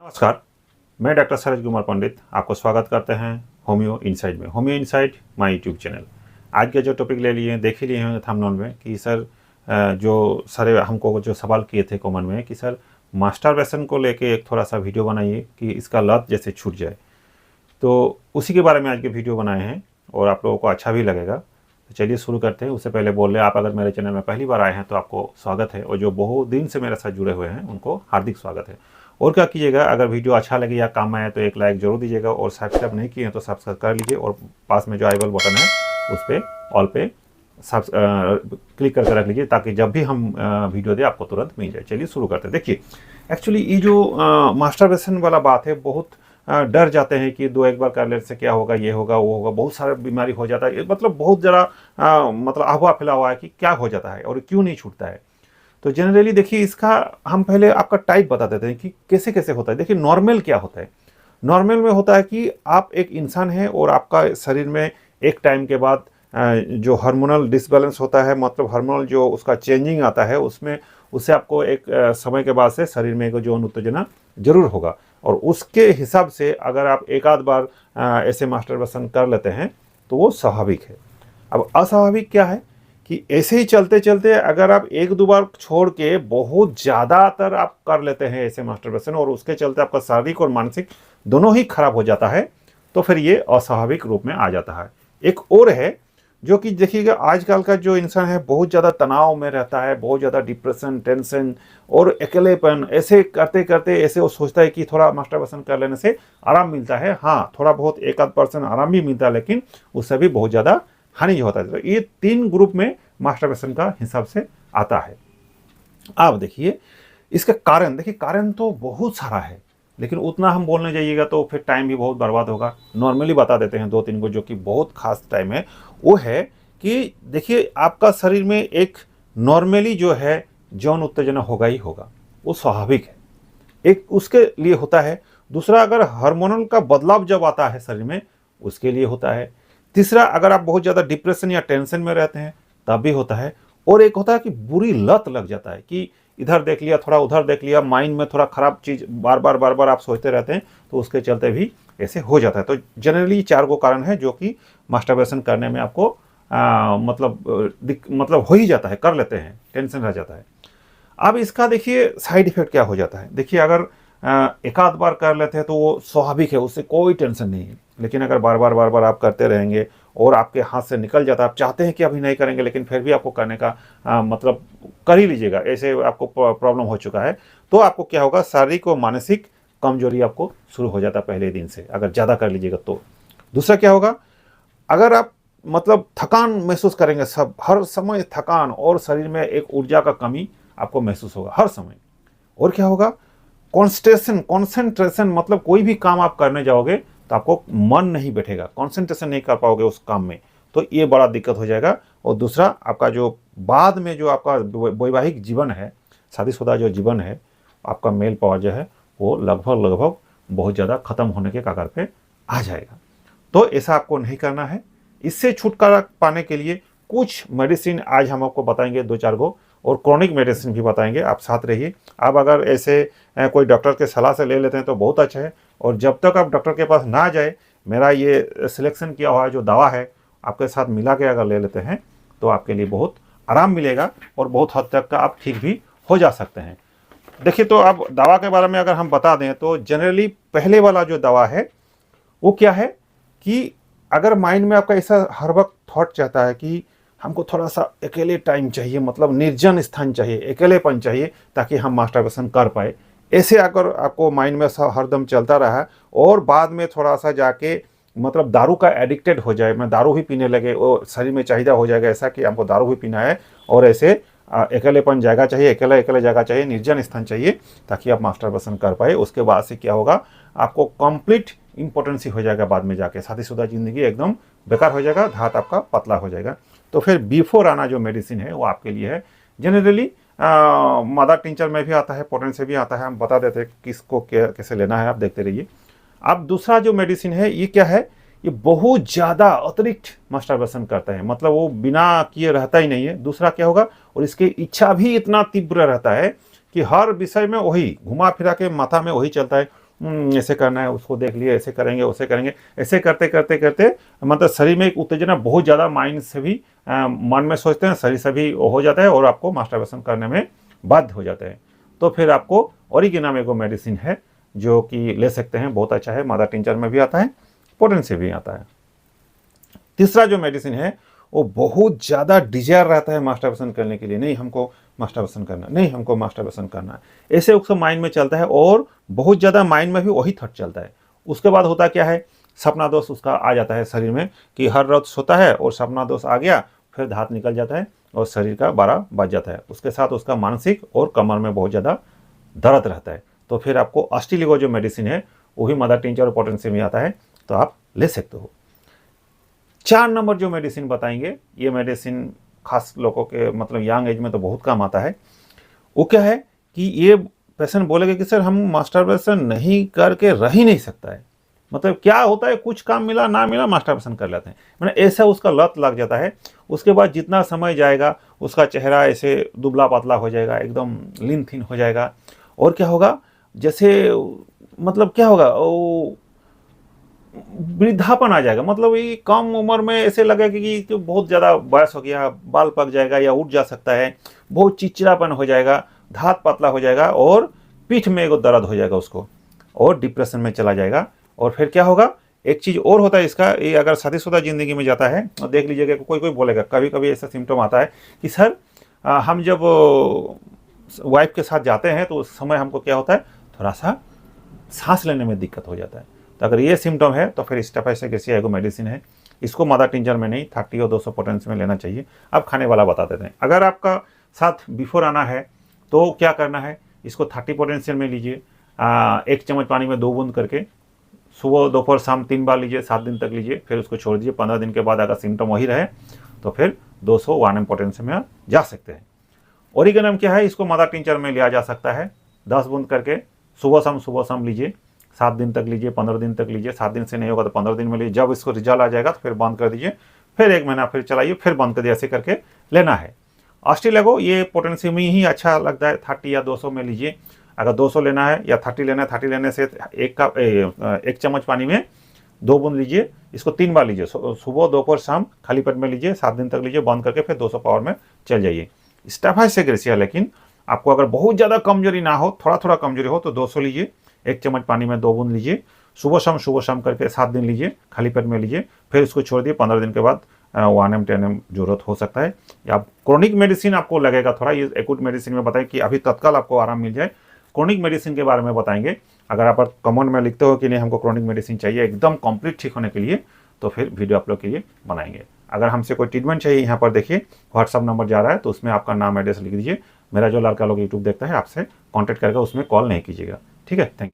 नमस्कार, मैं डॉक्टर सरोज कुमार पंडित आपको स्वागत करते हैं होम्यो इनसाइट में। Homeo insight my YouTube channel. आज के जो टॉपिक ले लिए हैं, देख ही लिए हैं थंबनेल में कि सर जो सारे हमको जो सवाल किए थे कमेंट में कि सर मास्टरबेशन को लेके एक थोड़ा सा वीडियो बनाइए कि इसका लत जैसे छूट जाए। तो उसी के बारे में आज के वीडियो बनाए हैं और आप लोगों को अच्छा भी लगेगा। तो चलिए शुरू करते हैं। उससे पहले बोल रहे आप अगर मेरे चैनल में पहली बार आए हैं तो आपको स्वागत है, और जो बहुत दिन से मेरे साथ जुड़े हुए हैं उनको हार्दिक स्वागत है। और क्या कीजिएगा, अगर वीडियो अच्छा लगे या काम आए तो एक लाइक जरूर दीजिएगा, और सब्सक्राइब नहीं किए हैं तो सब्सक्राइब कर लीजिए, और पास में जो आई बेल बटन है उस पर ऑल पे क्लिक करके रख लीजिए ताकि जब भी हम वीडियो दें आपको तुरंत मिल जाए। चलिए शुरू करते हैं। देखिए, एक्चुअली ये जो मास्टरबेशन वाला बात है, बहुत डर जाते हैं कि दो एक बार कर लेने से क्या होगा, ये होगा वो होगा, बहुत सारा बीमारी हो जाता है। मतलब बहुत ज़रा मतलब अफवाह फैला हुआ है कि क्या हो जाता है और क्यों नहीं छूटता है। तो जनरली देखिए, इसका हम पहले आपका टाइप बता देते हैं कि कैसे कैसे होता है। देखिए, नॉर्मल क्या होता है। नॉर्मल में होता है कि आप एक इंसान हैं और आपका शरीर में एक टाइम के बाद जो हार्मोनल डिसबैलेंस होता है, मतलब हार्मोनल जो उसका चेंजिंग आता है, उसमें उससे आपको एक समय के बाद से शरीर में एक यौन उत्तेजना जरूर होगा, और उसके हिसाब से अगर आप एक आध बार ऐसे मास्टरबेशन कर लेते हैं तो वो स्वाभाविक है। अब अस्वाभाविक क्या है कि ऐसे ही चलते चलते अगर आप एक दो बार छोड़ के बहुत ज़्यादातर आप कर लेते हैं ऐसे मास्टरबेशन, और उसके चलते आपका शारीरिक और मानसिक दोनों ही खराब हो जाता है, तो फिर ये अस्वाभाविक रूप में आ जाता है। एक और है जो कि देखिएगा, आजकल का जो इंसान है बहुत ज़्यादा तनाव में रहता है, बहुत ज़्यादा डिप्रेशन, टेंशन और अकेलेपन, ऐसे करते करते ऐसे वो सोचता है कि थोड़ा मास्टरबेशन कर लेने से आराम मिलता है। हाँ, थोड़ा बहुत एक आध % आराम भी मिलता है, लेकिन उससे भी बहुत ज़्यादा हानि होता है। तो ये 3 ग्रुप में मास्टरबेशन का हिसाब से आता है। अब देखिए, इसका कारण, देखिए कारण तो बहुत सारा है, लेकिन उतना हम बोलने जाइएगा तो फिर टाइम भी बहुत बर्बाद होगा। नॉर्मली बता देते हैं 2-3 को, जो कि बहुत खास टाइम है। वो है कि देखिए, आपका शरीर में एक नॉर्मली जो है यौन उत्तेजना होगा ही होगा, वो स्वाभाविक है, एक उसके लिए होता है। दूसरा, अगर हार्मोनल का बदलाव जब आता है शरीर में, उसके लिए होता है। तीसरा, अगर आप बहुत ज़्यादा डिप्रेशन या टेंशन में रहते हैं तब भी होता है। और एक होता है कि बुरी लत लग जाता है कि इधर देख लिया, थोड़ा उधर देख लिया, माइंड में थोड़ा खराब चीज़ बार बार आप सोचते रहते हैं, तो उसके चलते भी ऐसे हो जाता है। तो जनरली 4 को कारण है जो कि मास्टरबेशन करने में आपको मतलब हो ही जाता है, कर लेते हैं, टेंशन रह जाता है। अब इसका देखिए साइड इफेक्ट क्या हो जाता है। देखिए, अगर एक आध बार कर लेते हैं तो वो स्वाभाविक है, उससे कोई टेंशन नहीं है। लेकिन अगर बार बार आप करते रहेंगे और आपके हाथ से निकल जाता है, आप चाहते हैं कि अभी नहीं करेंगे लेकिन फिर भी आपको करने का मतलब कर ही लीजिएगा, ऐसे आपको प्रॉब्लम हो चुका है, तो आपको क्या होगा, शारीरिक और मानसिक कमजोरी आपको शुरू हो जाता है पहले दिन से, अगर ज़्यादा कर लीजिएगा तो। दूसरा क्या होगा, अगर आप मतलब थकान महसूस करेंगे, सब हर समय थकान, और शरीर में एक ऊर्जा का कमी आपको महसूस होगा हर समय। और क्या होगा, कंसंट्रेशन, मतलब कोई भी काम आप करने जाओगे तो आपको मन नहीं बैठेगा, कंसंट्रेशन नहीं कर पाओगे उस काम में, तो ये बड़ा दिक्कत हो जाएगा। और दूसरा, आपका जो बाद में जो आपका वैवाहिक जीवन है, शादीशुदा जो जीवन है, आपका मेल पावर जो है वो लगभग बहुत ज़्यादा ख़त्म होने के कगार पे आ जाएगा। तो ऐसा आपको नहीं करना है। इससे छुटकारा पाने के लिए कुछ मेडिसिन आज हम आपको बताएंगे, 2-4 गो, और क्रॉनिक मेडिसिन भी बताएंगे। आप साथ रहिए। आप अगर ऐसे कोई डॉक्टर के सलाह से ले लेते हैं तो बहुत अच्छा है, और जब तक आप डॉक्टर के पास ना जाए, मेरा ये सिलेक्शन किया हुआ जो दवा है आपके साथ मिला के अगर ले लेते हैं तो आपके लिए बहुत आराम मिलेगा, और बहुत हद तक का आप ठीक भी हो जा सकते हैं। देखिए, तो अब दवा के बारे में अगर हम बता दें तो जनरली पहले वाला जो दवा है वो क्या है कि अगर माइंड में आपका ऐसा हर वक्त थॉट चाहता है कि हमको थोड़ा सा अकेले टाइम चाहिए, मतलब निर्जन स्थान चाहिए, अकेलेपन चाहिए, ताकि हम मास्टरबेशन कर पाए, ऐसे अगर आपको माइंड में हरदम चलता रहा, और बाद में थोड़ा सा जाके मतलब दारू का एडिक्टेड हो जाए, मैं दारू ही पीने लगे, और शरीर में चाहिदा हो जाएगा ऐसा कि हमको दारू ही पीना है, और ऐसे अकेलेपन जगह चाहिए, अकेले जगह चाहिए, निर्जन स्थान चाहिए, ताकि आप मास्टरबेशन कर पाए। उसके बाद से क्या होगा, आपको कंप्लीट इम्पोर्टेंसी हो जाएगा, बाद में जाके शादीशुदा जिंदगी एकदम बेकार हो जाएगा, धात आपका पतला हो जाएगा। तो फिर बिफोर आना जो मेडिसिन है वो आपके लिए है। जनरली मदर टिंचर में भी आता है, पोटेंट से भी आता है, हम बता देते हैं किसको कैसे लेना है, आप देखते रहिए। अब दूसरा जो मेडिसिन है ये क्या है, ये बहुत ज़्यादा अतिरिक्त मास्टरबेशन करता है, मतलब वो बिना किए रहता ही नहीं है। दूसरा क्या होगा, और इसकी इच्छा भी इतना तीव्र रहता है कि हर विषय में वही घुमा फिरा के माथा में वही चलता है, ऐसे करना है, उसको देख लिए, ऐसे करेंगे, वैसे करेंगे, ऐसे करते करते करते मतलब शरीर में एक उत्तेजना बहुत ज़्यादा माइंड से भी मन में सोचते हैं, शरीर से भी हो जाता है और आपको मास्टरबेशन करने में बाध्य हो जाते हैं। तो फिर आपको ओरिगी नाम एक मेडिसिन है जो कि ले सकते हैं, बहुत अच्छा है, मादा टिंचर में भी आता है, पोटेंसी भी आता है। तीसरा जो मेडिसिन है वो बहुत ज़्यादा डिजायर रहता है मास्टरबेशन करने के लिए, नहीं हमको मास्टरबेशन करना, नहीं हमको मास्टरबेशन करना है, ऐसे उसका माइंड में चलता है और बहुत ज़्यादा माइंड में भी वही थॉट चलता है। उसके बाद होता क्या है, सपना दोष उसका आ जाता है शरीर में कि हर रात सोता है और सपना दोष आ गया, फिर धात निकल जाता है और शरीर का 12 बज जाता है। उसके साथ उसका मानसिक और कमर में बहुत ज़्यादा दर्द रहता है। तो फिर आपको अस्टिलिगो जो मेडिसिन है वही मदर टिंचर और पोटेंसी में आता है, तो आप ले सकते हो। 4 नंबर जो मेडिसिन बताएंगे, ये मेडिसिन खास लोगों के मतलब यंग एज में तो बहुत काम आता है। वो क्या है कि ये पेशेंट बोलेगा कि सर हम मास्टरबेशन नहीं करके रह ही नहीं सकता है, मतलब क्या होता है कुछ काम मिला ना मिला मास्टरबेशन कर लेते हैं, मतलब ऐसा उसका लत लग जाता है। उसके बाद जितना समय जाएगा उसका चेहरा ऐसे दुबला पतला हो जाएगा, एकदम लीन थीन हो जाएगा। और क्या होगा, जैसे मतलब क्या होगा, वो वृद्धापन आ जाएगा, मतलब ये कम उम्र में ऐसे लगेगा कि बहुत ज़्यादा बयस हो गया, बाल पक जाएगा या उठ जा सकता है, बहुत चिड़चिड़ापन हो जाएगा, धात पतला हो जाएगा और पीठ में एक दर्द हो जाएगा उसको, और डिप्रेशन में चला जाएगा। और फिर क्या होगा, एक चीज़ और होता है इसका, ये अगर शादीशुदा ज़िंदगी में जाता है और देख लीजिएगा, कोई कोई बोलेगा, कभी कभी ऐसा सिम्टम आता है कि सर हम जब वाइफ के साथ जाते हैं तो उस समय हमको क्या होता है, थोड़ा सा सांस लेने में दिक्कत हो जाता है। तो अगर ये सिम्टम है तो फिर स्टेफाइलोकोकस एगो मेडिसिन है, इसको मादा टिंचर में नहीं 30 और 200 पोटेंसी में लेना चाहिए। अब खाने वाला बता देते हैं। अगर आपका साथ बिफोर आना है तो क्या करना है, इसको 30 पोटेंशियल में लीजिए, 1 चम्मच पानी में 2 बूंद करके सुबह दोपहर शाम 3 बार लीजिए, 7 दिन तक लीजिए, फिर उसको छोड़ दीजिए। 15 दिन के बाद अगर सिम्टम वही रहे तो फिर 200 1 पोटेंशियल में आप जा सकते हैं। ओरिगेनम क्या है, इसको मादा टिंचर में लिया जा सकता है, 10 बूंद करके सुबह शाम लीजिए, 7 दिन तक लीजिए, 15 दिन तक लीजिए, 7 दिन से नहीं होगा तो 15 दिन में लीजिए। जब इसको रिजल्ट आ जाएगा तो फिर बंद कर दीजिए, फिर 1 महीना फिर चलाइए, फिर बंद कर दिए, ऐसे करके लेना है। अस्टिलिगो ये पोटेंसी में ही अच्छा लगता है, 30 या 200 में लीजिए। अगर 200 लेना है या 30 लेना है, 30 लेने से 1 चम्मच पानी में 2 बूंद लीजिए, इसको 3 बार लीजिए, सुबह दोपहर शाम खाली पेट में लीजिए, 7 दिन तक लीजिए, बंद करके फिर 200 पावर में चल जाइए। स्टेफाइलोकोकस, लेकिन आपको अगर बहुत ज़्यादा कमजोरी ना हो, थोड़ा थोड़ा कमजोरी हो तो 200 लीजिए, 1 चम्मच पानी में 2 बूंद लीजिए, सुबह शाम करके 7 दिन लीजिए, खाली पेट में लीजिए, फिर इसको छोड़ दिए। 15 दिन के बाद 1 mg 10 mg जरूरत हो सकता है। या क्रोनिक मेडिसिन आपको लगेगा थोड़ा, ये एक्यूट मेडिसिन में बताएं कि अभी तत्काल आपको आराम मिल जाए। क्रोनिक मेडिसिन के बारे में बताएंगे। अगर आप कमेंट में लिखते हो कि नहीं हमको क्रोनिक मेडिसिन चाहिए एकदम कंप्लीट ठीक होने के लिए, तो फिर वीडियो आप लोग के लिए बनाएंगे। अगर हमसे कोई ट्रीटमेंट चाहिए, यहाँ पर देखिए व्हाट्सअप नंबर जा रहा है, तो उसमें आपका नाम एड्रेस लिख दीजिए। मेरा जो लड़का लोग यूट्यूब देखता है आपसे कॉन्टैक्ट करके उसमें कॉल नहीं कीजिएगा, ठीक है। Thank you.